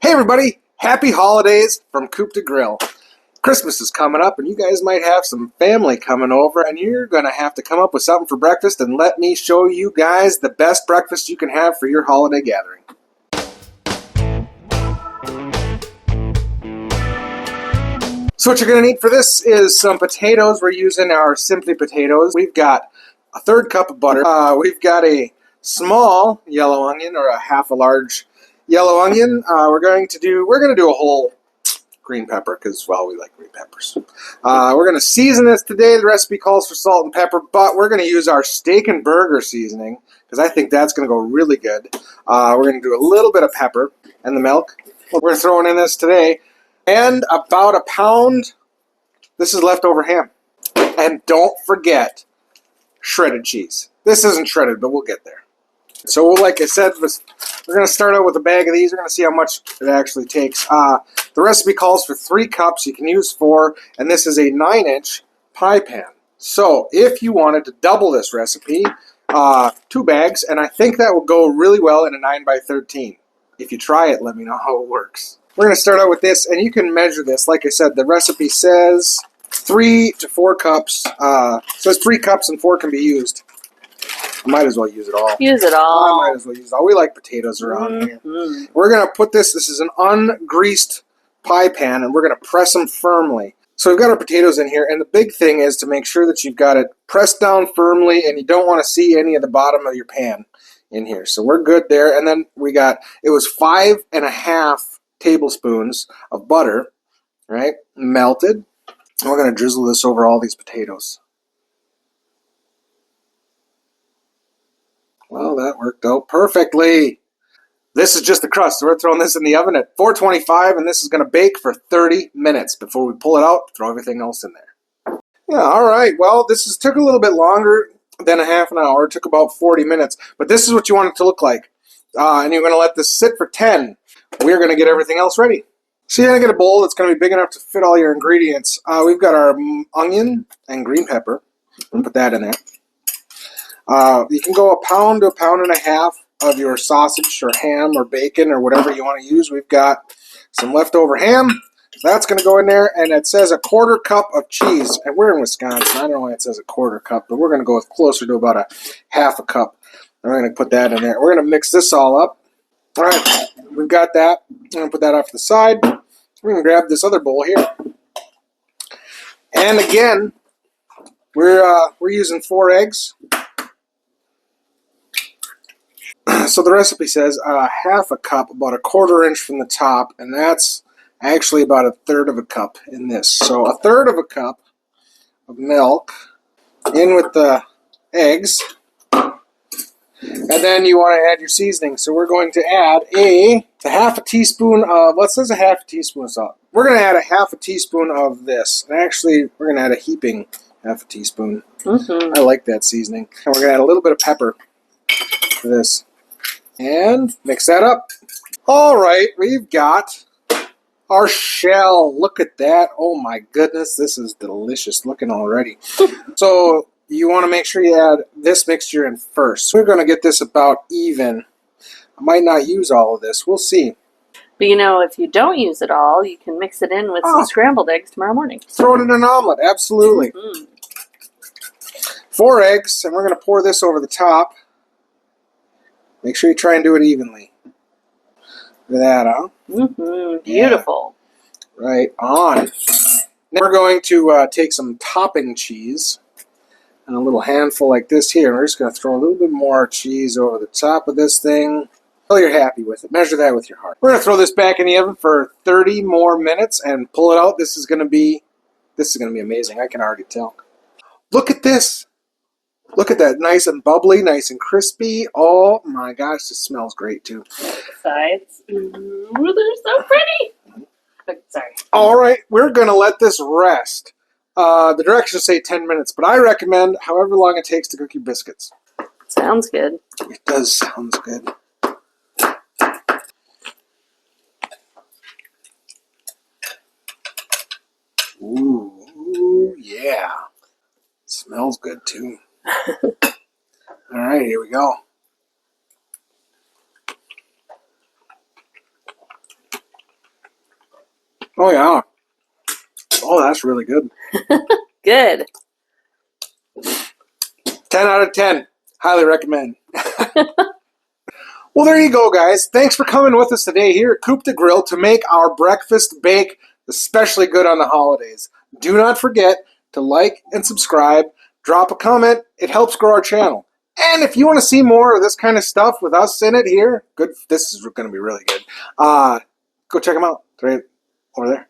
Hey everybody, happy holidays from Coop to Grill. Christmas is coming up and you guys might have some family coming over and you're going to have to come up with something for breakfast, and let me show you guys the best breakfast you can have for your holiday gathering. So what you're going to need for this is some potatoes. We're using our Simply potatoes. We've got a third cup of butter. We've got a small yellow onion, or a half a large yellow onion. We're going to do a whole green pepper because, well, we like green peppers. We're going to season this today. The recipe calls for salt and pepper, but we're going to use our steak and burger seasoning because I think that's going to go really good. We're going to do a little bit of pepper and the milk. We're throwing in this today. And about a pound, this is leftover ham. And don't forget shredded cheese. This isn't shredded, but we'll get there. So like I said, we're going to start out with a bag of these. We're going to see how much it actually takes. The recipe calls for 3 cups. You can use 4, and this is a 9-inch pie pan. So if you wanted to double this recipe, 2 bags, and I think that will go really well in a 9x13. If you try it, let me know how it works. We're going to start out with this, and you can measure this. Like I said, the recipe says 3 to 4 cups. It says 3 cups and 4 can be used. I might as well use it all. Use it all. I might as well use it all. We like potatoes around here. We're going to put this is an ungreased pie pan, and we're going to press them firmly. So we've got our potatoes in here, and the big thing is to make sure that you've got it pressed down firmly, and you don't want to see any of the bottom of your pan in here. So we're good there. And then it was 5.5 tablespoons of butter, right, melted. And we're going to drizzle this over all these potatoes. Well, that worked out perfectly. This is just the crust. So we're throwing this in the oven at 425, and this is going to bake for 30 minutes. Before we pull it out, throw everything else in there. Yeah, all right. Well, took a little bit longer than a half an hour. It took about 40 minutes. But this is what you want it to look like. And you're going to let this sit for 10. We're going to get everything else ready. So you're going to get a bowl that's going to be big enough to fit all your ingredients. We've got our onion and green pepper. We'll put that in there. You can go a pound to a pound and a half of your sausage or ham or bacon or whatever you want to use. We've got some leftover ham. That's going to go in there, and it says a 1/4 cup of cheese. And we're in Wisconsin. I don't know why it says a 1/4 cup, but we're going to go with closer to about a 1/2 cup. And we're going to put that in there. We're going to mix this all up. All right, we've got that. I'm going to put that off to the side. We're going to grab this other bowl here. And again, we're using 4 eggs. So the recipe says 1/2 cup, about 1/4 inch from the top, and that's actually about 1/3 cup in this. So 1/3 cup of milk in with the eggs. And then you want to add your seasoning. So we're going to add a 1/2 teaspoon of, what says a 1/2 teaspoon of salt? We're going to add a 1/2 teaspoon of this. And actually, we're going to add a heaping 1/2 teaspoon. I like that seasoning. And we're going to add a little bit of pepper to this. And mix that up. All right, we've got our shell. Look at that. Oh my goodness, this is delicious looking already. So you want to make sure you add this mixture in first. So we're going to get this about even. I might not use all of this. We'll see. But if you don't use it all, you can mix it in with some scrambled eggs tomorrow morning. Throw it in an omelet, absolutely. 4 eggs, and we're going to pour this over the top. Make sure you try and do it evenly. Look at that, huh? Beautiful. Yeah. Right on. Now we're going to take some topping cheese and a little handful like this here. We're just going to throw a little bit more cheese over the top of this thing until you're happy with it. Measure that with your heart. We're going to throw this back in the oven for 30 more minutes and pull it out. This is going to be amazing. I can already tell. Look at this. Look at that, nice and bubbly, nice and crispy. Oh my gosh, this smells great too. Sides. Ooh, they're so pretty. Sorry. All right, we're going to let this rest. The directions say 10 minutes, but I recommend however long it takes to cook your biscuits. Sounds good. It does sound good. Ooh, yeah. Smells good too. All right, here we go. Oh, yeah. Oh, that's really good. Good. 10 out of 10. Highly recommend. Well, there you go, guys. Thanks for coming with us today here at Coop de Grill to make our breakfast bake especially good on the holidays. Do not forget to like and subscribe. Drop a comment. It helps grow our channel. And if you want to see more of this kind of stuff with us in it here, good. This is going to be really good. Go check them out. It's right over there.